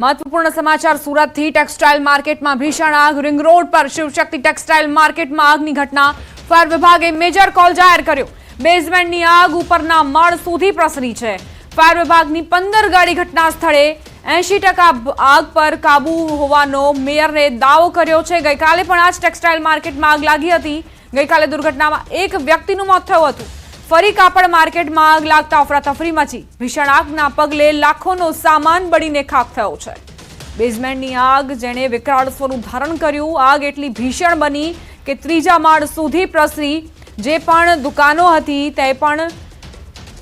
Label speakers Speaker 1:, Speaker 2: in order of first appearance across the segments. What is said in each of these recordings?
Speaker 1: महत्वपूर्ण समाचार सूरत थी। टेक्सटाइल मार्केट में भीषण आग। रिंग रोड पर शिवशक्ति टेक्सटाइल मार्केट में आगनी घटना। फायर विभागे मेजर कॉल जाहिर कर्यो। बेઝમેન્ટની આગ ઉપરના માળ સુધી પ્રસરી છે। ફાયર વિભાગની 15 ગાડી ઘટના સ્થળે 80% આગ પર કાબુ હોવાનો મેયરે દાવો કર્યો છે। ગઈકાલે પણ આ જ ટેક્સટાઇલ માર્કેટમાં આગ લાગી હતી। ગઈકાલે દુર્ઘટનામાં એક વ્યક્તિનું મોત થયું હતું। ફરી કાપડ માર્કેટમાં આગ લાગતા અફરાતફરી મચી। ભીષણ આગના પગલે લાખોનો સામાન બળીને ખાખ થયો છે। બેઝમેન્ટની આગ જેણે વિકરાળ સ્વરૂપ ધારણ કર્યું। આગ એટલી ભીષણ બની કે ત્રીજા માળ સુધી પ્રસરી। જે પણ દુકાનો હતી તે પણ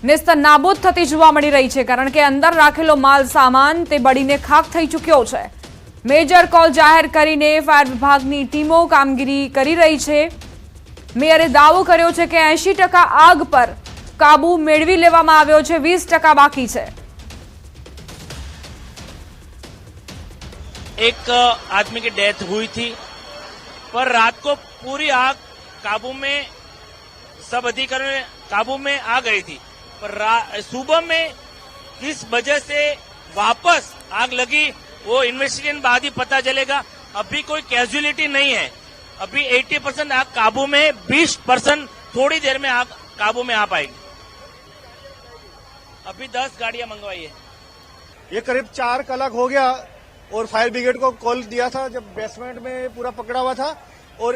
Speaker 1: નેસ્તનાબૂદ થતી જોવા મળી રહી છે, કારણ કે અંદર રાખેલો માલ સામાન તે બળીને ખાખ થઈ ચૂક્યો છે। મેજર કોલ જાહેર કરીને ફાયર વિભાગની ટીમો કામગીરી કરી રહી છે। મેયરે દાવો કર્યો છે કે 80% આગ પર કાબુ મેળવી લેવામાં આવ્યો છે, 20% બાકી છે।
Speaker 2: एक आदमी की डेथ हुई थी, पर रात को पूरी आग काबू में, सब अधिकारियों काबू में आ गई थी। पर सुबह में किस वजह से वापस आग लगी वो इन्वेस्टिगेशन बाद ही पता चलेगा। अभी कोई कैजुअलिटी नहीं है। अभी 80% आग काबू में है, 20% थोड़ी देर में आग काबू में आ पाएगी। अभी 10 गाड़ियां मंगवाई है।
Speaker 3: ये करीब 4 कलाक हो गया और फायर ब्रिगेड को कॉल दिया था जब बेसमेंट में पूरा पकड़ा हुआ था और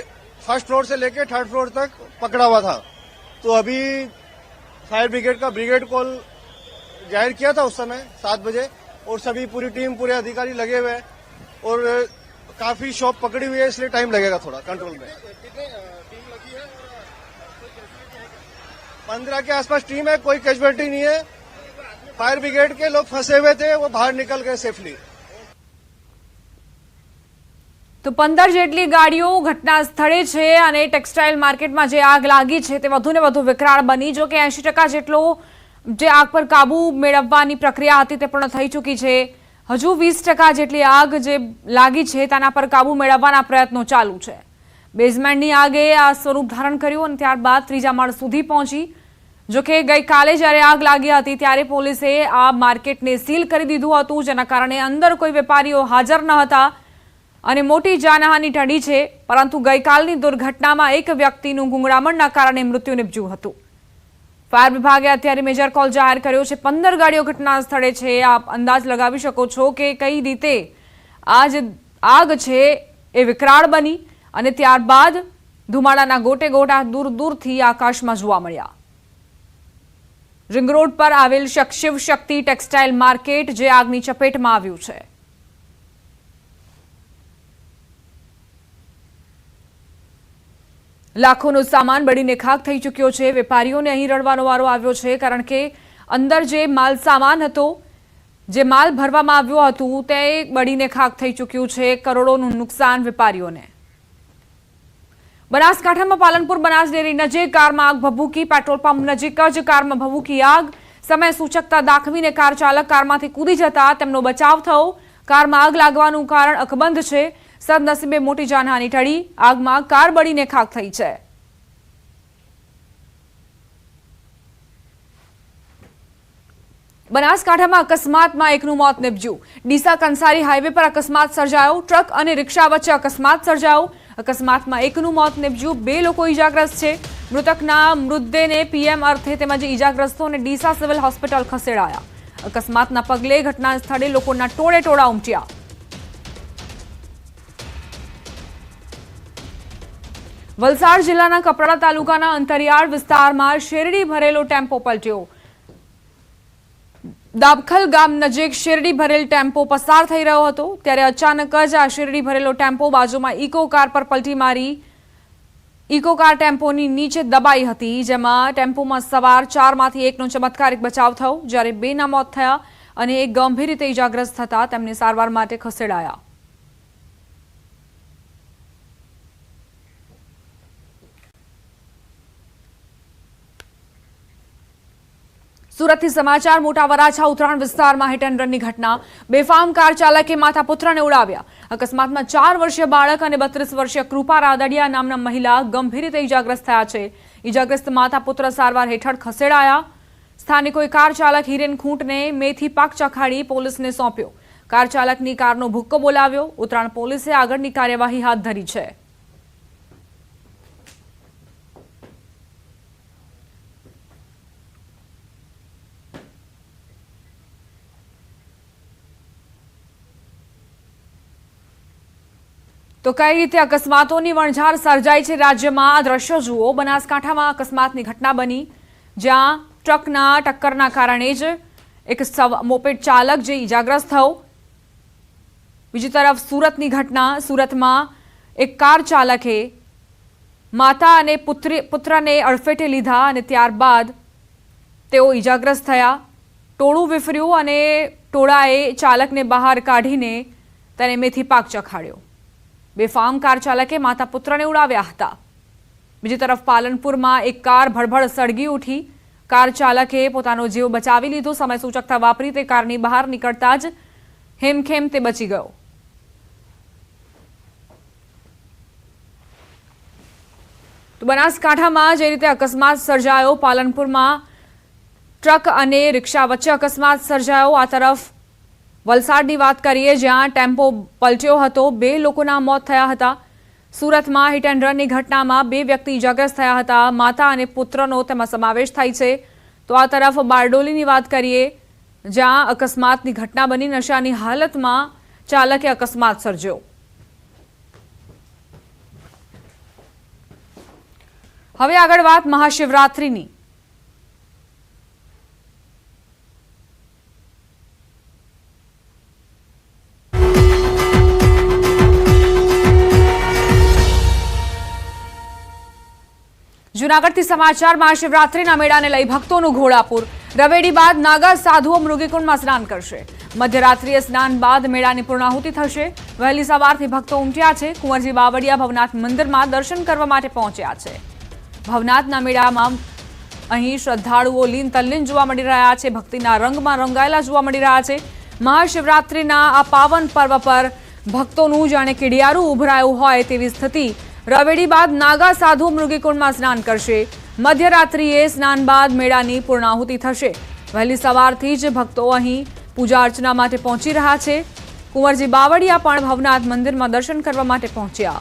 Speaker 3: फर्स्ट फ्लोर से लेकर थर्ड फ्लोर तक पकड़ा हुआ था। तो अभी फायर ब्रिगेड का ब्रिगेड कॉल जाहिर किया था उस समय 7 बजे और सभी पूरी टीम पूरे अधिकारी लगे हुए हैं और काफी शॉप पकड़ी हुई है, इसलिए टाइम लगेगा थोड़ा कंट्रोल में। 15 के आसपास टीम है, कोई कैजुअलिटी नहीं है। फायर ब्रिगेड के लोग फंसे हुए थे, वो बाहर निकल गए सेफली।
Speaker 1: तो 15 જેટલી ગાડીઓ ઘટના સ્થળે છે અને ટેક્સટાઇલ માર્કેટમાં જે આગ લાગી છે તે વધુને વધુ વિકરાળ બની। જો કે 80% જેટલો જે આગ પર કાબુ મેળવવાની પ્રક્રિયા હતી તે પણ થઈ ચૂકી છે। હજુ 20% જેટલી આગ જે લાગી છે તેના પર કાબુ મેળવવાના પ્રયત્નો ચાલુ છે। બેઝમેન્ટની આગે આ સ્વરૂપ ધારણ કર્યું અને ત્યારબાદ ત્રીજા માળ સુધી પહોંચી। જો કે ગઈકાલે જ્યારે આગ લાગી હતી ત્યારે પોલીસે આ માર્કેટને સીલ કરી દીધું હતું, જેના કારણે અંદર કોઈ વેપારીઓ હાજર ન હતા અને મોટી જાનહાનિ ટળી છે। પરંતુ ગઈકાલની દુર્ઘટનામાં એક વ્યક્તિનું ગુંગળામણના કારણે મૃત્યુ નિપજ્યું હતું। ફાયર વિભાગે અત્યારે મેજર કોલ જાહેર કર્યો છે। 15 ગાડીઓ ઘટના સ્થળે છે। આપ અંદાજ લગાવી શકો છો કે કઈ રીતે આ જે આગ છે એ વિકરાળ બની અને ત્યારબાદ ધુમાડાના ગોટે ગોટા દૂર દૂરથી આકાશમાં જોવા મળ્યા। રિંગ રોડ પર આવેલ શિવશક્તિ ટેક્સટાઇલ માર્કેટ જે આગની ચપેટમાં આવ્યું છે। લાખોનો સામાન બળીને ખાખ થઈ ચૂક્યો છે। વેપારીઓને અહીં રડવાનો વારો આવ્યો છે, કારણ કે અંદર જે માલ સામાન હતો, જે માલ ભરવામાં આવ્યો હતું તે બળીને ખાખ થઈ ચૂક્યું છે। કરોડોનું નુકસાન વેપારીઓને। બનાસકાંઠામાં પાલનપુર બનાસ ડેરી નજીક કારમાં આગ ભભૂકી। પેટ્રોલ પંપ નજીક જ કારમાં ભભૂકી આગ। સમય સૂચકતા દાખવીને કાર ચાલક કારમાંથી કૂદી જતા તેમનો બચાવ થયો। કારમાં આગ લાગવાનું કારણ અકબંધ છે। સદનસીબે મોટી જાનહાનિ ટળી। આગમાં કાર બળીને ખાખ થઈ છે। બનાસકાંઠામાં અકસ્માતમાં એકનું મોત નિપજ્યું। ડીસા કંસારી હાઈવે પર અકસ્માત સર્જાયો। ટ્રક અને રિક્ષા વચ્ચે અકસ્માત સર્જાયો। અકસ્માતમાં એકનું મોત નિપજ્યું। 2 લોકો ઈજાગ્રસ્ત છે। મૃતકના મૃતદેહને પીએમ અર્થે તેમજ ઈજાગ્રસ્તોને ડીસા સિવિલ હોસ્પિટલ ખસેડાયા। અકસ્માતના પગલે ઘટના સ્થળે લોકોના ટોળે ટોળા ઉમટ્યા। વલસાડ જિલ્લાના કપરાડા તાલુકાના અંતરિયાળ વિસ્તારમાં શેરડી ભરેલો ટેમ્પો પલટ્યો। દાબખલ ગામ નજીક શેરડી ભરેલ ટેમ્પો પસાર થઈ રહ્યો હતો ત્યારે અચાનક જ આ શેરડી ભરેલો ટેમ્પો બાજુમાં ઇકો કાર પર પલટી મારી ઇકો કાર ટેમ્પોની નીચે દબાઈ હતી, જેમાં ટેમ્પોમાં સવાર 4માંથી એકનો ચમત્કારિક બચાવ થયો, જ્યારે 2ના મોત થયા અને એક ગંભીર રીતે ઇજાગ્રસ્ત થતા તેમને સારવાર માટે ખસેડાયા। સુરતથી સમાચાર। મોટા વરાછા ઉત્તરાયણ વિસ્તારમાં હિટ એન્ડ રનની ઘટના। બેફામ કાર ચાલકે માતા પુત્રને ઉડાવ્યા। અકસ્માતમાં 4 વર્ષીય બાળક અને 32 વર્ષીય કૃપા રાદડિયા નામના મહિલા ગંભીર રીતે ઇજાગ્રસ્ત થયા છે। ઇજાગ્રસ્ત માતા પુત્ર સારવાર હેઠળ ખસેડાયા। સ્થાનિકોએ કાર ચાલક હિરેન ખૂંટને મેથી પાક ચખાડી પોલીસને સોંપ્યો। કાર ચાલકની કારનો ભુક્કો બોલાવ્યો. ઉત્તરાયણ પોલીસે આગળની કાર્યવાહી હાથ ધરી છે. તો કઈ રીતે અકસ્માતોની વણઝાર સર્જાઈ છે રાજ્યમાં? આ દ્રશ્યો જુઓ. બનાસકાંઠામાં અકસ્માતની ઘટના બની, જ્યાં ટ્રકના ટક્કરના કારણે જ એક મોપેડ ચાલક જે ઈજાગ્રસ્ત થયો. બીજી તરફ સુરતની ઘટના. સુરતમાં એક કાર ચાલકે માતા અને પુત્રને અડફેટે લીધા અને ત્યારબાદ તેઓ ઈજાગ્રસ્ત થયા. ટોળું વિફર્યું અને ટોળાએ ચાલકને બહાર કાઢીને તેને મેથી પાક ચખાડ્યો. બેફામ કાર ચાલકે માતા પુત્રને ઉડાવ્યા હતા. બીજી તરફ પાલનપુરમાં એક કાર ભડભડ સળગી ઉઠી. કાર ચાલકે પોતાનો જીવ બચાવી લીધો. સમય સૂચકતા વાપરી તે કારની બહાર નીકળતા જ હેમખેમ તે બચી ગયો. તો બનાસકાંઠામાં જે રીતે અકસ્માત સર્જાયો, પાલનપુરમાં ટ્રક અને રિક્ષા વચ્ચે અકસ્માત સર્જાયો. આ તરફ વલસાડની વાત કરીએ, જ્યાં ટેમ્પો પલટ્યો હતો, 2 લોકોના મોત થયા હતા. સુરતમાં હિટ એન્ડ રનની ઘટનામાં 2 વ્યક્તિ ઇજાગ્રસ્ત થયા હતા. માતા અને પુત્રનો તેમાં સમાવેશ થાય છે. તો આ તરફ બારડોલીની વાત કરીએ, જ્યાં અકસ્માતની ઘટના બની. નશાની હાલતમાં ચાલકે અકસ્માત સર્જ્યો. હવે આગળ વાત મહાશિવરાત્રિની. જૂનાગઢથી સમાચાર. મહાશિવરાત્રિના મેળાને લઈ ભક્તોનું ઘોડાપુર. રવેડી બાદ નાગા સાધુઓ મૃગીકુંડમાં સ્નાન કરશે. મધ્યરાત્રિએ સ્નાન બાદ મેળાની પૂર્ણાહુતિ થશે. વહેલી સવારથી ભક્તો ઉમટ્યા છે. કુંવરજી બાવળિયા ભવનાથ મંદિરમાં દર્શન કરવા માટે પહોંચ્યા છે. ભવનાથના મેળામાં અહીં શ્રદ્ધાળુઓ લીન તલ્લીન જોવા મળી રહ્યા છે. ભક્તિના રંગમાં રંગાયેલા જોવા મળી રહ્યા છે. મહાશિવરાત્રિના આ પાવન પર્વ પર ભક્તોનું જાણે કીડિયારું ઉભરાયું હોય તેવી સ્થિતિ. રવેડી બાદ નાગા સાધુ મૃગીકુંડમાં સ્નાન કરશે. મધ્યરાત્રિએ સ્નાન બાદ મેળાની પૂર્ણાહુતિ થશે. વહેલી સવારથી જ ભક્તો અહીં પૂજા અર્ચના માટે પહોંચી રહ્યા છે. કુંવરજી બાવળિયા પણ ભવનાથ મંદિરમાં દર્શન કરવા માટે પહોંચ્યા.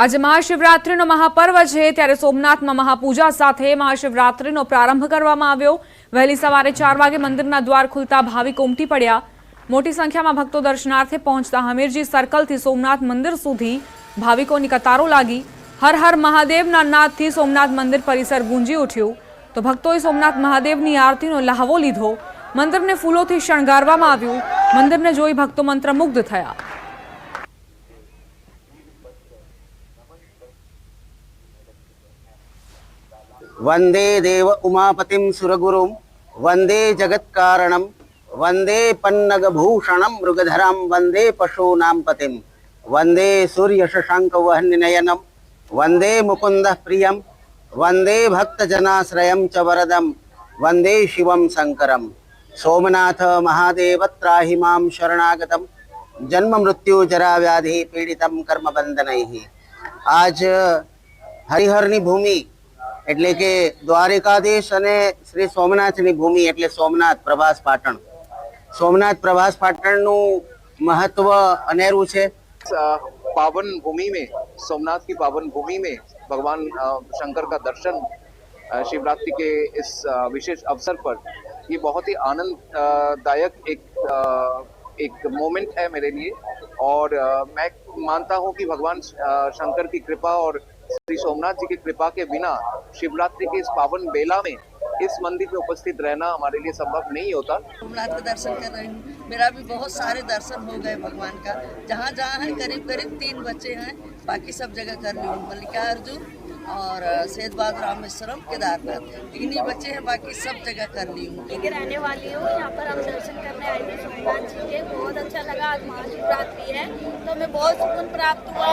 Speaker 1: આજે મહાશિવરાત્રિનો મહાપર્વ છે, ત્યારે સોમનાથમાં મહાપૂજા સાથે મહાશિવરાત્રિનો પ્રારંભ કરવામાં આવ્યો. વહેલી સવારે 4 વાગે મંદિરના દ્વાર ખુલતા ભાવિકો ઉમટી પડ્યા. મોટી સંખ્યામાં ભક્તો દર્શનાર્થે પહોંચતા હમીરજી સર્કલથી સોમનાથ મંદિર સુધી ભાવિકોની કતારો લાગી. હર હર મહાદેવના નાદથી સોમનાથ મંદિર પરિસર ગુંજી ઉઠ્યું. તો ભક્તોએ સોમનાથ મહાદેવની આરતીનો લહાવો લીધો. મંદિરને ફૂલોથી શણગારવામાં આવ્યું. મંદિરને જોઈ ભક્તો મંત્રમુગ્ધ થયા.
Speaker 4: वंदे देव उमापतिं सुरगुरुं वंदे जगत्कारणं वंदे पन्नगभूषणं मृगधरं वंदे पशूनां पतिं वंदे सूर्यशशाङ्कवह्निनयनं वंदे मुकुन्दः प्रियं वंदे भक्तजनाश्रयं च वरदं वंदे शिवं शङ्करं सोमनाथ महादेव त्राहि मां शरणागतं जन्म मृत्यु जरा व्याधि पीडितं कर्मबंधनैः. आज हरिहરની ભૂમિ એટલે કે દ્વારિકાધીશ અને શ્રી સોમનાથની ભૂમિ એટલે સોમનાથ પ્રભાસ પાટણ. સોમનાથ પ્રભાસ પાટણનું महत्व अनेरू है.
Speaker 5: पावन भूमि में, सोमनाथ की पावन भूमि में भगवान शंकर का दर्शन शिवरात्रि के इस विशेष अवसर पर ये बहुत ही आनंददायक एक मोमेंट है मेरे लिए. और मैं मानता हूँ कि भगवान शंकर की कृपा और श्री सोमनाथ जी की कृपा के बिना शिवरात्रि के इस पावन बेला में इस मंदिर में उपस्थित रहना हमारे लिए संभव नहीं होता.
Speaker 6: सोमनाथ का दर्शन कर रही हूँ. मेरा भी बहुत सारे दर्शन हो गए भगवान का. जहाँ जहाँ है करीब करीब 3 बच्चे हैं, बाकी सब जगह कर रही हूँ. मल्लिकार्जुन, और सेठ बहादुर रामेश्वरम केदारनाथ, लेकिन ये बच्चे हैं, बाकी सब जगह कर ली हूँ।
Speaker 7: के रहने वाली हूँ। यहाँ पर हम दर्शन करने आए थे सोमनाथ जी के, बहुत अच्छा लगा। आज महाशिवरात्रि है तो हमें बहुत सुकून प्राप्त हुआ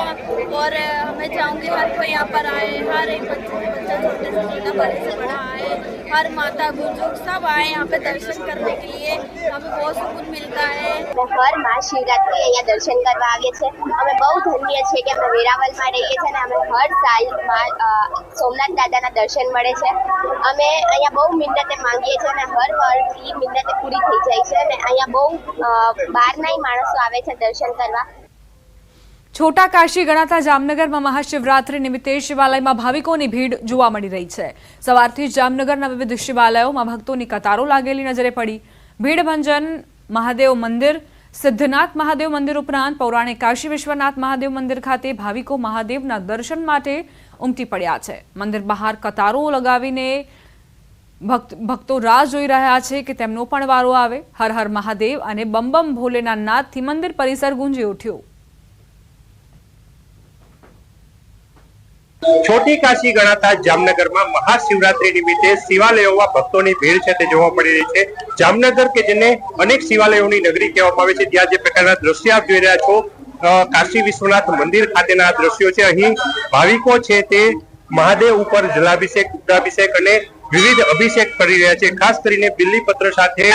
Speaker 7: और मैं चाहूँगी हर कोई यहाँ पर आए, हर एक बच्चा छोटे से छोटा, बड़े से बड़ा आए, हर माता बुजुर्ग सब आए यहाँ पे दर्शन करने के लिए। हमें बहुत सुकून मिलता है।
Speaker 8: हर महाशिवरात्रि अहिયાં દર્શન કરવા આવીએ છીએ। અમે બહુ ધન્ય છે કે અમે વેરાવળમાં રહીએ છીએ અને અમે હર સાલ સોમનાથ દાદાના દર્શન મળે છે। અમે અહીંયા બહુ મિન્નતે માંગીએ છીએ અને હર વર્ષથી મિન્નતે પૂરી થઈ જાય છે અને અહીંયા બહુ બહારનાય માણસો આવે છે દર્શન કરવા।
Speaker 1: છોટા કાશી ગણાતા જામનગરમાં મહાશિવરાત્રી નિમિત્તે શિવાલયમાં ભાવિકોની ભીડ જોવા મળી રહી છે। સવારથી જ જામનગરના વિવિધ શિવાલયોમાં ભક્તોની કતારો લાગેલી નજરે પડી। ભીડભંજન મહાદેવ મંદિર, સિદ્ધનાથ મહાદેવ મંદિર ઉપરાંત પૌરાણિક કાશી વિશ્વનાથ મહાદેવ મંદિર ખાતે ભાવિકો મહાદેવના દર્શન માટે ઉમટી પડ્યા છે। મંદિર બહાર કતારો લગાવીને ભક્તો રાહ જોઈ રહ્યા છે કે તેમનો પણ વારો આવે। હર હર મહાદેવ અને બમ બમ ભોલેના નાદથી મંદિર પરિસર ગુંજી ઉઠ્યો।
Speaker 9: छोटी काशी गणाता जामनगर में महाशिवरात्रि निमित्ते शिवालयों भक्तों की भीड़ है जोवा मळी रही है। जामनगर के जेने अनेक शिवालयों की नगरी कहेवामां आवे छे, त्यां जे प्रकारना दृश्य आप जोई रह्या छो काशी विश्वनाथ मंदिर खातेना दृश्यो छे। અહીં ભાવિકો છે તે મહાદેવ ઉપર જલાભિષેક, રુદ્રાભિષેક અને વિવિધ અભિષેક કરી રહ્યા છે। ખાસ કરીને બિલ્લીપત્ર સાથે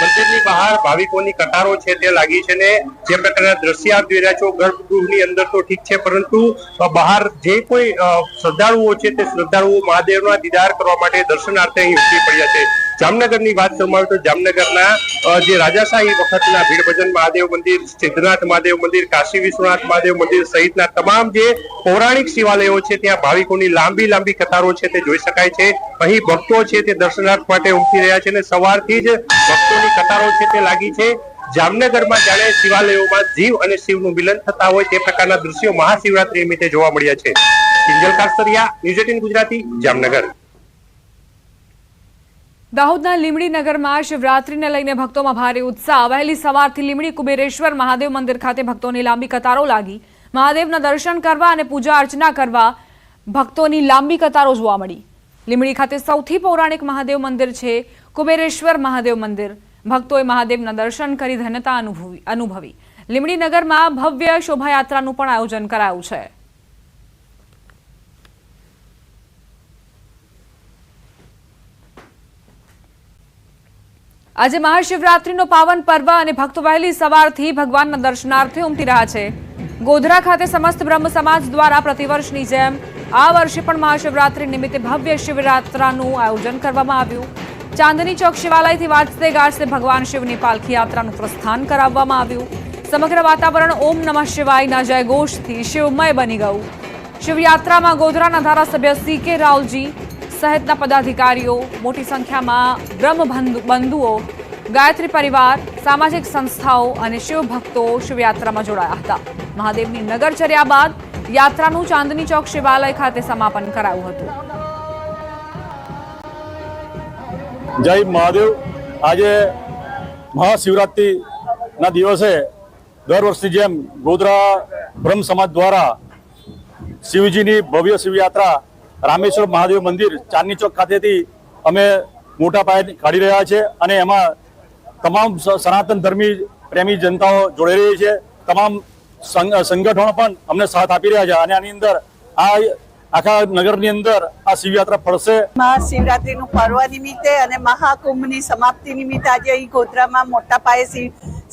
Speaker 9: મંદિરની બહાર ભાવિકોની કતારો છે તે લાગી છે ને જે પ્રકારના દ્રશ્ય આપ જોઈ રહ્યા છો ગર્ભગૃહની અંદર તો ઠીક છે, પરંતુ બહાર જે કોઈ શ્રદ્ધાળુઓ છે તે શ્રદ્ધાળુઓ મહાદેવના દીદાર કરવા માટે દર્શનાર્થે અહીં ઉમટી પડ્યા છે। જામનગરની વાત કરવામાં આવે તો જામનગરના જે રાજાશાહી વખતના ભીડભજન મહાદેવ મંદિર, સિદ્ધનાથ મહાદેવ મંદિર, કાશી વિશ્વનાથ મહાદેવ મંદિર સહિતના તમામ જે પૌરાણિક શિવાલયો છે ત્યાં ભાવિકોની લાંબી લાંબી કતારો છે તે જોઈ શકાય છે। અહીં ભક્તો છે તે દર્શનાર્થ માટે ઉમટી રહ્યા છે અને સવારથી જ ભક્તોની કતારો છે તે લાગી છે। જામનગરમાં જાણે શિવાલયોમાં જીવ અને શિવનું મિલન થતા હોય તે પ્રકારના દૃશ્યો મહાશિવરાત્રી નિમિત્તે જોવા મળ્યા છે। કિંજલ કાસ્તરિયા, ન્યૂઝ 18 ગુજરાતી, જામનગર।
Speaker 1: દાહોદના લીમડી નગરમાં શિવરાત્રીને લઈને ભક્તોમાં ભારે ઉત્સાહ। વહેલી સવારથી લીમડી કુબેરેશ્વર મહાદેવ મંદિર ખાતે ભક્તોની લાંબી કતારો લાગી। મહાદેવના દર્શન કરવા અને પૂજા અર્ચના કરવા ભક્તોની લાંબી કતારો જોવા મળી। લીમડી ખાતે સૌથી પૌરાણિક મહાદેવ મંદિર છે કુબેરેશ્વર મહાદેવ મંદિર। ભક્તોએ મહાદેવના દર્શન કરી ધન્યતા અનુભવી। લીમડી નગરમાં ભવ્ય શોભાયાત્રાનું પણ આયોજન કરાયું છે। આજે મહાશિવરાત્રીનો પાવન પર્વ અને ભક્તો વહેલી સવારથી ભગવાનના દર્શનાર્થે ઉમટી રહ્યા છે। ગોધરા ખાતે સમસ્ત બ્રહ્મ સમાજ દ્વારા પ્રતિવર્ષની જેમ આ વર્ષે પણ મહાશિવરાત્રી નિમિત્તે ભવ્ય શિવયાત્રાનું આયોજન કરવામાં આવ્યું। ચાંદની ચોક શિવાલયથી વાજતે ગાજતે ભગવાન શિવની પાલખી યાત્રાનું પ્રસ્થાન કરાવવામાં આવ્યું। સમગ્ર વાતાવરણ ઓમ નમઃ શિવાયના જયઘોષથી શિવમય બની ગયું। શિવયાત્રામાં ગોધરાના ધારાસભ્ય CK રાવલજી સહિતના પદાધિકારીઓ, મોટી સંખ્યામાં બ્રહ્મ બંધુઓ, ગાયત્રી પરિવાર, સામાજિક સંસ્થાઓ અને શિવભક્તો શિવયાત્રામાં જોડાયા હતા। મહાદેવની નગરચર્યા બાદ યાત્રાનું ચાંદની ચોક શિવાલય ખાતે સમાપન કરાયું હતું।
Speaker 10: જય મહાદેવ। આજે મહાશિવરાત્રિના દિવસે દર વર્ષની જેમ ગોધરા બ્રહ્મ સમાજ દ્વારા શિવજીની ભવ્ય શિવયાત્રા રામેશ્વર મહાદેવ મંદિર ચાંદની ચોક ખાતેથી અમે મોટા પાયે કાઢી રહ્યા છે અને એમાં તમામ સનાતન ધર્મી પ્રેમી જનતાઓ જોડાઈ રહી છે। તમામ સંગઠનો પણ અમને સાથ આપી રહ્યા છે અને આની અંદર આ આખા નગરની અંદર આ શિવયાત્રા ફળશે।
Speaker 11: મહાશિવરાત્રીનું પર્વ નિમિત્તે અને મહાકુંભની સમાપ્તિ નિમિત્તે આજે અહીં ગોધરામાં મોટા પાયે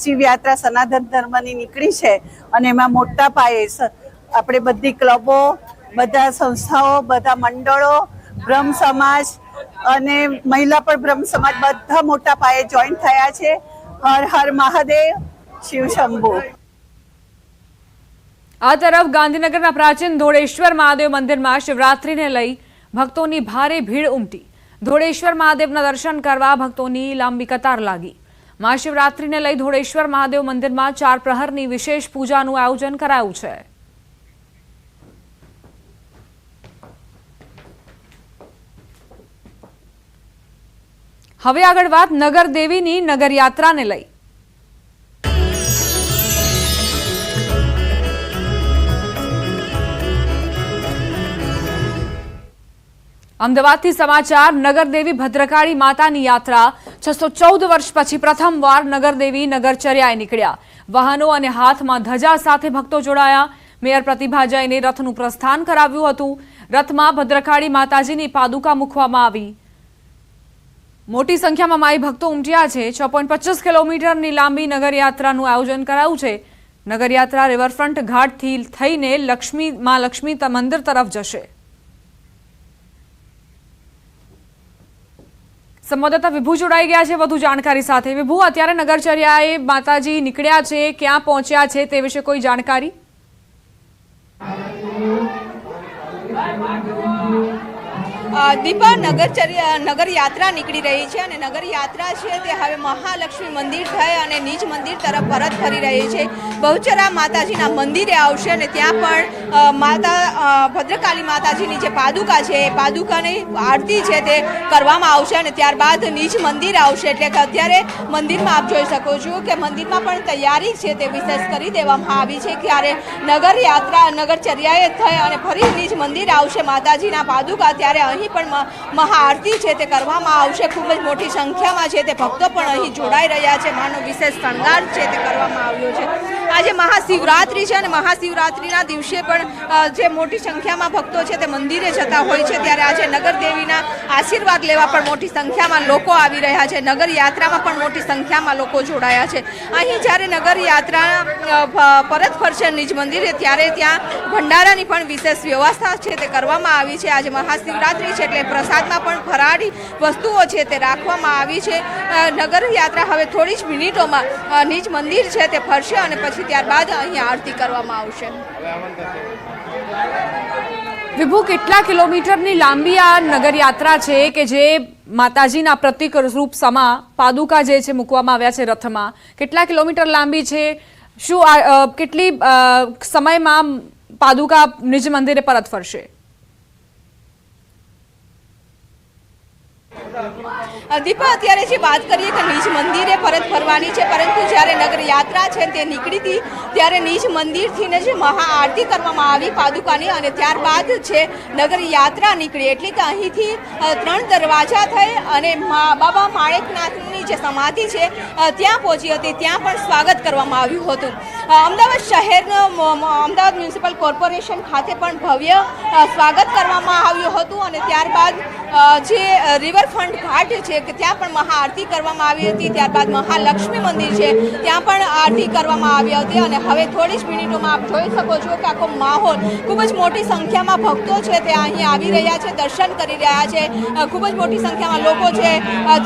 Speaker 11: શિવયાત્રા સનાતન ધર્મની નીકળી છે અને એમાં મોટા પાયે આપણે બધી ક્લબો, બધા સંસ્થાઓ, બધા મંડળો, બ્રહ્મ સમાજ અને મહિલા પણ બ્રહ્મ સમાજ બધા મોટા પાયે જોઈન થયા છે। હર હર મહાદેવ, શિવ શંભુ।
Speaker 1: આ તરફ ગાંધીનગરના પ્રાચીન ધોળેશ્વર મહાદેવ મંદિરમાં શિવરાત્રીને લઈ ભક્તોની ભારે ભીડ ઉમટી। ધોળેશ્વર મહાદેવના દર્શન કરવા ભક્તોની લાંબી કતાર લાગી। મહાશિવરાત્રીને લઈ ધોળેશ્વર મહાદેવ મંદિરમાં 4 પ્રહરની વિશેષ પૂજાનું આયોજન કરાયું છે। હવે આગળ વાત નગર દેવીની નગર યાત્રાને લઈ। અમદાવાદથી સમાચાર. નગરદેવી ભદ્રકાળી માતાની યાત્રા 614 વર્ષ પછી પ્રથમવાર નગરદેવી નગરચર્યાએ નીકળ્યા. વાહનો અને હાથમાં ધજા સાથે ભક્તો જોડાયા. મેયર પ્રતિભા જૈને રથનું પ્રસ્થાન કરાવ્યું હતું. રથમાં ભદ્રકાળી માતાજીની પાદુકા મૂકવામાં આવી. મોટી સંખ્યામાં માઈ ભક્તો ઉમટ્યા છે. 6.25 કિલોમીટરની લાંબી નગરયાત્રાનું આયોજન કરાયું છે. નગરયાત્રા રિવરફ્રન્ટ ઘાટથી થઈને માં લક્ષ્મી મંદિર તરફ જશે. સંવાદદાતા વિભુ જોડાઈ ગયા છે વધુ જાણકારી સાથે. વિભુ, અત્યારે નગરચર્યાએ માતાજી નીકળ્યા છે, ક્યાં પહોંચ્યા છે તે વિશે કોઈ જાણકારી?
Speaker 12: દીપા, નગર યાત્રા નીકળી રહી છે અને નગર યાત્રા છે તે હવે મહાલક્ષ્મી મંદિર થઈ અને નિજ મંદિર તરફ પરત ફરી રહી છે. બહુચરા માતાજીના મંદિરે આવશે અને ત્યાં પણ ભદ્રકાળી માતાજીની જે પાદુકા છે એ પાદુકાની આરતી છે તે કરવામાં આવશે અને ત્યારબાદ નિજ મંદિર આવશે. એટલે કે અત્યારે મંદિરમાં આપ જોઈ શકો છો કે મંદિરમાં પણ તૈયારી છે તે વિશેષ કરી દેવામાં આવી છે. ત્યારે નગરચર્યાએ થઈ અને ફરી નિજ મંદિર આવશે માતાજીના પાદુકા, ત્યારે અહીં પણ મહાઆરતી છે તે કરવામાં આવશે. ખૂબ જ મોટી સંખ્યામાં છે તે ભક્તો પણ અહીં જોડાઈ રહ્યા છે. માનો વિશેષ શણગાર છે તે કરવામાં આવ્યો છે. આજે મહાશિવરાત્રી છે અને મહાશિવરાત્રીના દિવસે પણ જે મોટી સંખ્યામાં ભક્તો છે તે મંદિરે જતા હોય છે. ત્યારે આજે નગરદેવીના આશીર્વાદ લેવા પણ મોટી સંખ્યામાં લોકો આવી રહ્યા છે. નગર યાત્રામાં પણ મોટી સંખ્યામાં લોકો જોડાયા છે. અહીં જ્યારે નગર યાત્રા પરત ફરશે નિજ મંદિરે ત્યારે ત્યાં ભંડારાની પણ વિશેષ વ્યવસ્થા છે તે કરવામાં આવી છે. આજે મહાશિવરાત્રી છે એટલે પ્રસાદમાં પણ ફરાળી વસ્તુઓ છે તે રાખવામાં આવી છે. નગર યાત્રા હવે થોડી જ મિનિટોમાં નિજ મંદિર છે તે ફરશે અને પછી ત્યારબાદ અહીં આરતી કરવામાં આવશે.
Speaker 1: વિભુ, કેટલા કિલોમીટરની લાંબી આ નગરયાત્રા છે કે જે માતાજીના પ્રતીક રૂપ સમા પાદુકા જે છે મૂકવામાં આવ્યા છે રથમાં? કેટલા કિલોમીટર લાંબી છે? શું કેટલી સમયમાં પાદુકા નિજ મંદિરે પરત ફરશે?
Speaker 12: દીપા, અત્યારે જે વાત કરીએ કે નિજ મંદિરે પરત ફરવાની છે, પરંતુ જ્યારે નગર યાત્રા છે તે નીકળી હતી ત્યારે નિજ મંદિરથી જે મહાઆરતી કરવામાં આવી પાદુકાની અને ત્યારબાદ છે નગર યાત્રા નીકળી. એટલે કે અહીંથી 3 દરવાજા થઈ અને બાબા માણેકનાથની જે સમાધિ છે ત્યાં પહોંચી હતી. ત્યાં પણ સ્વાગત કરવામાં આવ્યું હતું. અમદાવાદ શહેરનું અમદાવાદ મ્યુનિસિપલ કોર્પોરેશન ખાતે પણ ભવ્ય સ્વાગત કરવામાં આવ્યું હતું અને ત્યારબાદ જે રિવરફ્રન્ટ ઘાટ છે કે ત્યાં પણ મહાઆરતી કરવામાં આવી હતી. ત્યારબાદ મહાલક્ષ્મી મંદિર છે ત્યાં પણ આરતી કરવામાં આવી હતી અને હવે થોડી જ મિનિટોમાં આપ જોઈ શકો છો કે આખો માહોલ ખૂબ જ મોટી સંખ્યામાં ભક્તો છે તે અહીં આવી રહ્યા છે, દર્શન કરી રહ્યા છે. ખૂબ જ મોટી સંખ્યામાં લોકો છે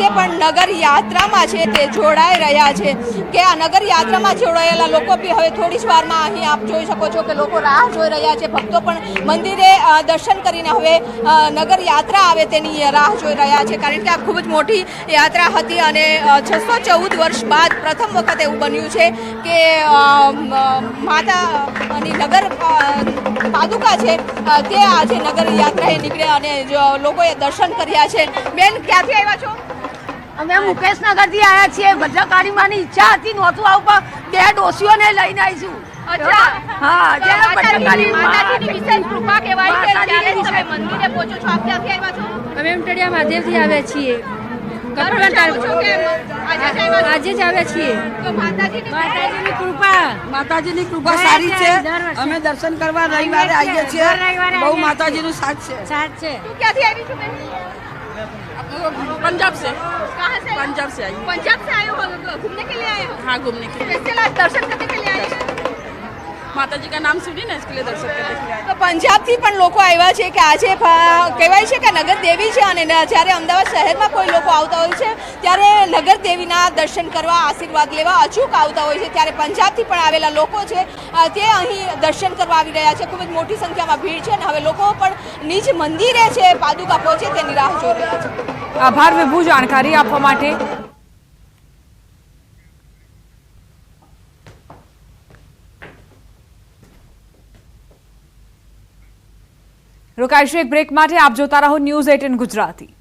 Speaker 12: તે પણ નગર યાત્રામાં છે તે જોડાઈ રહ્યા છે. કે આ નગર યાત્રામાં જોડાયેલા લોકો બી હવે થોડી જ વારમાં અહીં આપ જોઈ શકો છો કે લોકો રાહ જોઈ રહ્યા છે. ભક્તો પણ મંદિરે દર્શન કરીને હવે નગર યાત્રા આવે તેની રાહ જોઈ રહ્યા છે. કારણ કે આ ખૂબ જ મોટી યાત્રા હતી અને 614 વર્ષ બાદ પ્રથમ વખત એવું બન્યું છે કે માતાની નગર પાદુકા છે તે આજે નગર યાત્રાએ નીકળે અને લોકોએ દર્શન કર્યા છે. બેન, ક્યાંથી આવ્યા છો?
Speaker 13: અમે મુકેશનગરથી આવ્યા છીએ. ભદ્રકાળી માની ઈચ્છા હતી નહોતું આવું પણ 2 ડોસીઓને લઈને આવીશું.
Speaker 12: અચ્છા,
Speaker 13: હા, જ્યારે ભદ્રકાળી
Speaker 12: માતાજીની વિશેષ કૃપા કહેવાય છે. ત્યારે તમે મંદિરે પહોંચો છો. આપ ક્યાંથી આવ્યા છો?
Speaker 13: અમે ઉમટડિયા મહાદેવથી આવ્યા છીએ. આજે જ આવ્યા છીએ.
Speaker 6: માતાજીની કૃપા સારી છે. અમે દર્શન કરવા રવિવારે આવીએ છીએ. બહુ માતાજીનું સાથ છે.
Speaker 12: તું ક્યાંથી આવી છું બેન?
Speaker 6: पंजाब से.
Speaker 12: कहाँ से?
Speaker 6: पंजाब से आई.
Speaker 12: पंजाब से आए हो? घूमने के लिए आए हो?
Speaker 6: हाँ, घूमने के लिए.
Speaker 12: स्पेशल आज दर्शन करने के लिए आए हो?
Speaker 6: माता जी का नाम सुनी ना, इसके लिए दर्शन करने के लिए आए.
Speaker 12: તો પંજાબથી પણ લોકો આવ્યા છે કે આજે કહેવાય છે કે નગર દેવી છે અને જ્યારે અમદાવાદ શહેરમાં કોઈ લોકો આવતા હોય છે ત્યારે નગર દેવીના દર્શન કરવા, આશીર્વાદ લેવા અચૂક આવતા હોય છે. ત્યારે પંજાબથી પણ આવેલા લોકો છે તે અહીં દર્શન કરવા આવી રહ્યા છે. ખૂબ જ મોટી સંખ્યામાં ભીડ છે અને હવે લોકો પણ નિજ મંદિરે છે પાદુકા પહોંચે તેની રાહ જોઈ રહ્યા છે.
Speaker 1: આભાર વિભુ જાણકારી આપવા માટે. રોકાઈશું એક બ્રેક માટે. આપ જોતા રહો ન્યૂઝ 18 ગુજરાતી.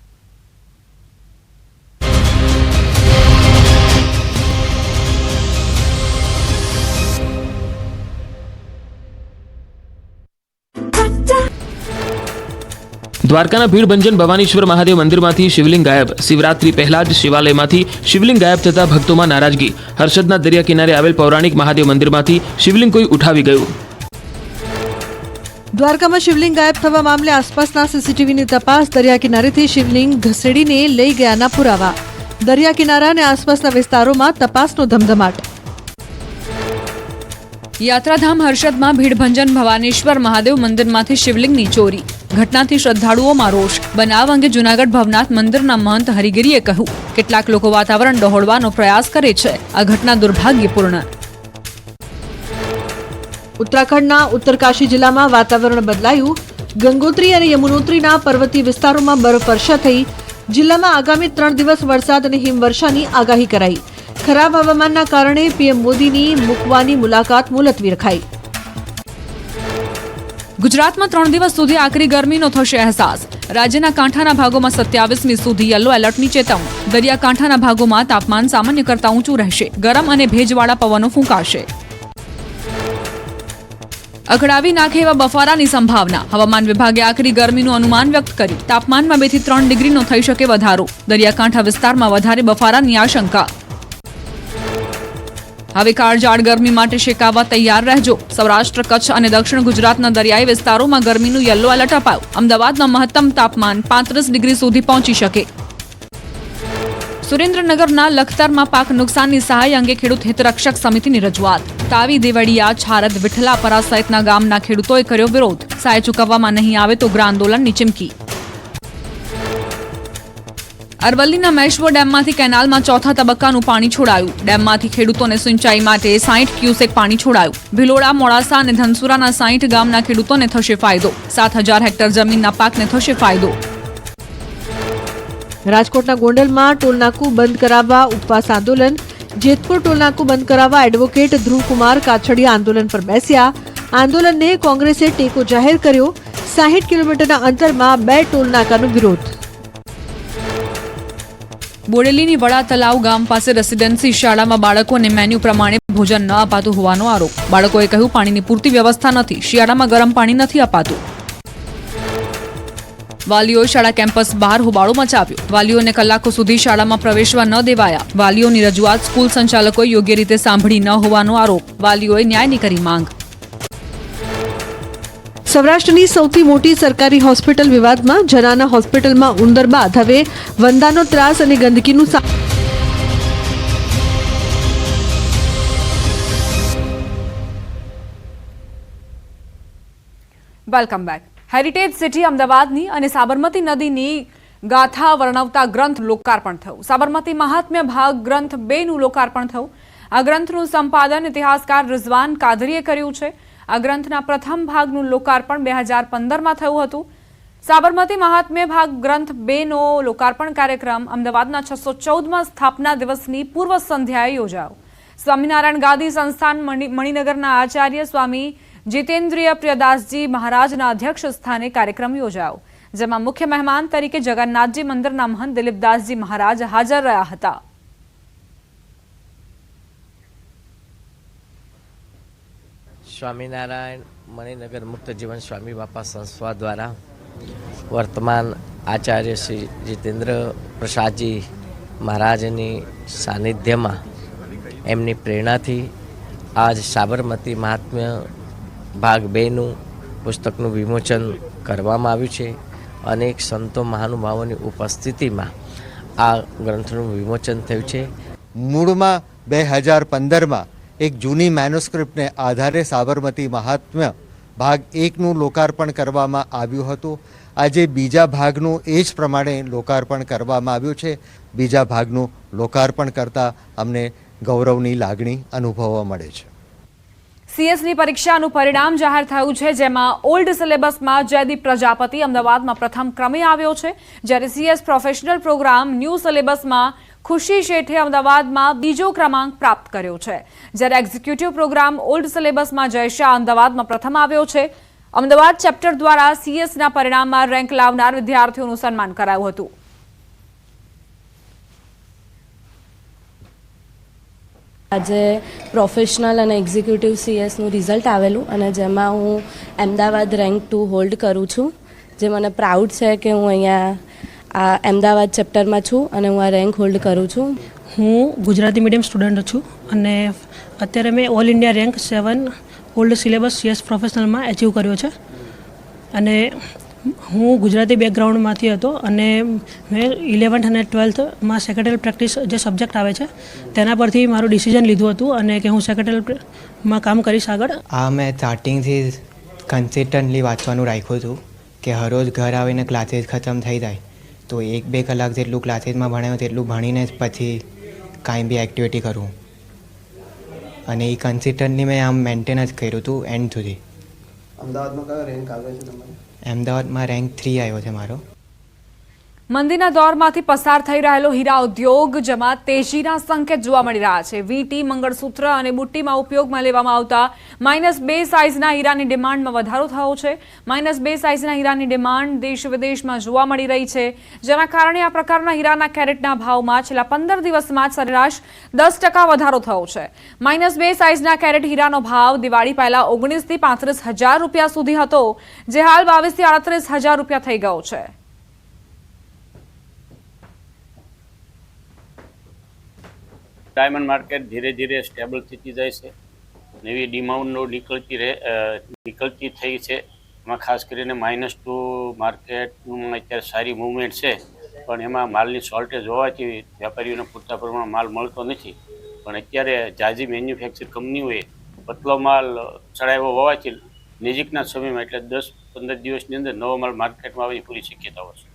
Speaker 14: દ્વારકાના ભીડભંજન ભવાનીશ્વર મહાદેવ મંદિરમાંથી શિવલિંગ ગાયબ. શિવરાત્રી પહેલા જ શિવાલયમાંથી શિવલિંગ ગાયબ થતા ભક્તોમાં નારાજગી. હર્ષદના દરિયા કિનારે આવેલ પૌરાણિક મહાદેવ મંદિરમાંથી શિવલિંગ કોઈ ઉઠાવી ગયું.
Speaker 15: દ્વારકામાં શિવલિંગ ગાયબ થવા મામલે આસપાસના સીસીટીવીની તપાસ. દરિયા કિનારેથી શિવલિંગ ઘસેડીને લઈ ગયાના પુરાવા. દરિયા કિનારા અને આસપાસના વિસ્તારોમાં તપાસનો ધમધમાટ.
Speaker 1: યાત્રાધામ હર્ષદમાં ભીડભંજન ભવાનીશ્વર મહાદેવ મંદિરમાંથી શિવલિંગની ચોરી. ઘટનાથી શ્રદ્ધાળુઓમાં રોષ. બનાવ અંગે જૂનાગઢ ભવનાથ મંદિરના મહંત હરિગીરીએ કહ્યું, કેટલાક લોકો વાતાવરણ ડહોળવાનો પ્રયાસ કરે છે. આ ઘટના દુર્ભાગ્યપૂર્ણ.
Speaker 15: ઉત્તરાખંડના ઉત્તરકાશી જિલ્લામાં વાતાવરણ બદલાયું. ગંગોત્રી અને યમુનોત્રીના પર્વતીય વિસ્તારોમાં બરફવર્ષા થઈ. જિલ્લામાં આગામી 3 દિવસ વરસાદ અને હિમવર્ષાની આગાહી કરાઈ. ખરાબ હવામાનના કારણે પીએમ મોદીની મૂકવાની મુલાકાત મુલતવી રખાઈ.
Speaker 1: ગુજરાતમાં 3 દિવસ સુધી આકરી ગરમીનો થશે અહેસાસ. રાજ્યના કાંઠાના ભાગોમાં 27મી સુધી યલો એલર્ટની ચેતવણી. દરિયાકાંઠાના ભાગોમાં તાપમાન સામાન્ય કરતાં ઊંચું રહેશે. ગરમ અને ભેજવાળા પવનો ફૂંકાશે. અકળાવી નાખે એવા બફારાની સંભાવના. હવામાન વિભાગે આકરી ગરમીનું અનુમાન વ્યક્ત કર્યું. તાપમાનમાં 2 થી 3 ડિગ્રીનો થઈ શકે વધારો. દરિયાકાંઠા વિસ્તારમાં વધારે બફારાની આશંકા. હવે કાળઝાળ ગરમી માટે શેકાવા તૈયાર રહેજો. સૌરાષ્ટ્ર, કચ્છ અને દક્ષિણ ગુજરાતના દરિયાઈ વિસ્તારોમાં ગરમીનું યલો એલર્ટ અપાયું. અમદાવાદનું મહત્તમ તાપમાન 35 ડિગ્રી સુધી પહોંચી શકે. સુરેન્દ્રનગરના લખતરમાં પાક નુકસાનની સહાય અંગે ખેડૂત હિતરક્ષક સમિતિની રજૂઆત. તાવી, દેવળિયા, છારદ, વિઠલાપરા સહિતના ગામના ખેડૂતોએ કર્યો વિરોધ. સહાય ચૂકવવામાં નહીં આવે તો ઉગ્ર આંદોલનની ચીમકી. અરવલ્લીના મેશ્વો ડેમમાંથી કેનાલમાં ચોથા તબક્કાનું પાણી છોડાયું. ડેમમાંથી ખેડૂતોને સિંચાઈ માટે 60 ક્યુસેક પાણી છોડાયું. ભિલોડા, મોડાસા અને ધનસુરાના 60 ગામના ખેડૂતોને થશે ફાયદો. 7000 હેક્ટર જમીનના પાકને થશે ફાયદો.
Speaker 15: રાજકોટના ગોંડલમાં ટોલનાકું બંધ કરાવવા ઉપવાસ આંદોલન. જેતપુર ટોલનાકું બંધ કરાવવા એડવોકેટ ધ્રુવકુમાર કાછડિયા આંદોલન પર બેસ્યા. આંદોલનને કોંગ્રેસે ટેકો જાહેર કર્યો. 60 કિલોમીટરના અંતરમાં 2 ટોલનાકાનો વિરોધ. બોડેલીની વડા તલાવ ગામ પાસે રેસિડેન્સી શાળામાં બાળકોને મેન્યુ પ્રમાણે ભોજન ન અપાતું હોવાનો આરોપ. બાળકોએ કહ્યું, પાણીની પૂરતી વ્યવસ્થા નથી. શિયાળામાં ગરમ પાણી નથી અપાતું. વાલીઓએ શાળા કેમ્પસ બહાર હોબાળો મચાવ્યો. વાલીઓને કલાકો સુધી શાળામાં પ્રવેશવા ન દેવાયા. વાલીઓની રજૂઆત સ્કૂલ સંચાલકોએ યોગ્ય રીતે સાંભળી ન હોવાનો આરોપ. વાલીઓએ ન્યાયની કરી માંગ. સૌરાષ્ટ્રની સૌથી મોટી સરકારી હોસ્પિટલ વિવાદમાં. જનાના હોસ્પિટલમાં ઉંદર બાદ હવે વંદાનો ત્રાસ અને ગંદકીનું
Speaker 1: વેલકમ બેક. હેરિટેજ સિટી અમદાવાદની અને સાબરમતી નદીની ગાથા વર્ણવતા ગ્રંથ લોકાર્પણ થયું. સાબરમતી મહાત્મ્ય ભાગ ગ્રંથ 2નું લોકાર્પણ થયું. આ ગ્રંથનું સંપાદન ઇતિહાસકાર રિઝવાન કાદરીએ કર્યું છે. આ ગ્રંથના પ્રથમ ભાગનું લોકાર્પણ 2015માં થયું હતું. સાબરમતી મહાત્મ્ય ભાગ ગ્રંથ 2નો લોકાર્પણ કાર્યક્રમ અમદાવાદના 614માં સ્થાપના દિવસની પૂર્વ સંધ્યાએ યોજાયો. સ્વામિનારાયણ ગાદી સંસ્થાન મણિનગરના આચાર્ય સ્વામી જીતેન્દ્રિય પ્રિયદાસજી મહારાજના અધ્યક્ષ સ્થાને કાર્યક્રમ યોજાયો, જેમાં મુખ્ય મહેમાન તરીકે જગન્નાથજી મંદિરના મહંત દિલીપદાસજી મહારાજ હાજર રહ્યા હતા.
Speaker 16: સ્વામિનારાયણ મણિનગર મુક્ત જીવન સ્વામી બાપા સંસ્થા દ્વારા વર્તમાન આચાર્ય શ્રી જીતેન્દ્ર પ્રસાદજી મહારાજની સાનિધ્યમાં એમની પ્રેરણાથી આજ સાબરમતી મહાત્મ્ય ભાગ 2નું પુસ્તકનું વિમોચન કરવામાં આવ્યું છે. અનેક સંતો મહાનુભાવોની ઉપસ્થિતિમાં આ ગ્રંથનું વિમોચન થયું છે.
Speaker 17: મૂળમાં 2015માં એક જૂની મેન્યુસ્ક્રિપ્ટને આધારે સાબરમતી મહાત્મ્ય ભાગ 1નું લોકાર્પણ કરવામાં આવ્યું હતું. આજે બીજા ભાગનું એ જ પ્રમાણે લોકાર્પણ કરવામાં આવ્યું છે. બીજા ભાગનું લોકાર્પણ કરતાં અમને ગૌરવની લાગણી અનુભવવા મળે છે.
Speaker 1: સીએસની પરીક્ષાનું પરિણામ જાહેર થયું છે, જેમાં ઓલ્ડ સિલેબસમાં જયદીપ પ્રજાપતિ અમદાવાદમાં પ્રથમ ક્રમે આવ્યો છે, જ્યારે સીએસ પ્રોફેશનલ પ્રોગ્રામ ન્યૂ સિલેબસમાં ખુશી શેઠે અમદાવાદમાં બીજો ક્રમાંક પ્રાપ્ત કર્યો છે, જ્યારે executive programme old સિલેબસમાં Jay Shah અમદાવાદમાં પ્રથમ આવ્યો છે. અમદાવાદ ચેપ્ટર દ્વારા સીએસના પરિણામમાં રેન્ક લાવનાર વિદ્યાર્થીઓનું સન્માન કરાયું હતું.
Speaker 18: આજે પ્રોફેશનલ અને એક્ઝિક્યુટિવ સીએસનું રિઝલ્ટ આવેલું અને જેમાં હું અમદાવાદ રેન્ક 2 હોલ્ડ કરું છું. જે મને પ્રાઉડ છે કે હું અહીંયા આ અમદાવાદ ચેપ્ટરમાં છું અને હું આ રેન્ક હોલ્ડ કરું છું.
Speaker 19: હું ગુજરાતી મીડિયમ સ્ટુડન્ટ છું અને અત્યારે મેં all India rank 7 old syllabus CS પ્રોફેશનલમાં એચીવ કર્યો છે. અને હું ગુજરાતી બેકગ્રાઉન્ડમાંથી હતો અને મેં 11th અને 12thમાં સેક્રેટરી પ્રેક્ટિસ જે સબ્જેક્ટ આવે છે તેના પરથી મારું ડિસિઝન લીધું હતું અને કે હું સેક્રેટરીમાં કામ કરીશ આગળ.
Speaker 20: મેં સ્ટાર્ટિંગથી કન્સિસ્ટન્ટલી વાંચવાનું રાખ્યું હતું કે હરરોજ ઘર આવીને ક્લાસીસ ખતમ થઈ જાય તો 1-2 કલાક જેટલું ક્લાસીસમાં ભણાયું તેટલું ભણીને જ પછી કાંઈ બી એક્ટિવિટી કરું અને એ કન્સિસ્ટન્ટલી મેં આમ મેન્ટેન જ કર્યું હતું એન્ડ સુધી.
Speaker 21: અમદાવાદમાં કયો રેન્ક આવ્યો છે તમારો?
Speaker 20: અમદાવાદમાં રેન્ક 3 આવ્યો છે મારો.
Speaker 1: મંદીના દોરમાંથી પસાર થઈ રહેલો હીરા ઉદ્યોગ જેમાં તેજીના સંકેત જોવા મળી રહ્યા છે. વીટી, મંગળસૂત્ર અને બુટ્ટીમાં ઉપયોગમાં લેવામાં આવતા -2 સાઇઝના હીરાની ડિમાન્ડમાં વધારો થયો છે. -2 સાઇઝના હીરાની ડિમાન્ડ દેશ વિદેશમાં જોવા મળી રહી છે, જેના કારણે આ પ્રકારના હીરાના કેરેટના ભાવમાં છેલ્લા 15 દિવસમાં જ સરેરાશ 10% વધારો થયો છે. -2 સાઇઝના કેરેટ હીરાનો ભાવ દિવાળી પહેલા 19 થી 35,000 રૂપિયા સુધી હતો, જે હાલ 22 થી 38,000 રૂપિયા થઈ ગયો છે.
Speaker 22: ડાયમંડ માર્કેટ ધીરે ધીરે સ્ટેબલ થતી જાય છે. નવી ડિમાન્ડનો નીકળતી થઈ છે. એમાં ખાસ કરીને -2 માર્કેટનું અત્યારે સારી મૂવમેન્ટ છે, પણ એમાં માલની શોર્ટેજ હોવાથી વેપારીઓને પૂરતા પ્રમાણમાં માલ મળતો નથી. પણ અત્યારે જાજી મેન્યુફેક્ચર કંપનીઓએ પતલો માલ ચડાવ્યો હોવાથી નજીકના સમયમાં એટલે 10-15 દિવસની અંદર નવો માલ માર્કેટમાં આવવાની પૂરી શક્યતાઓ છે.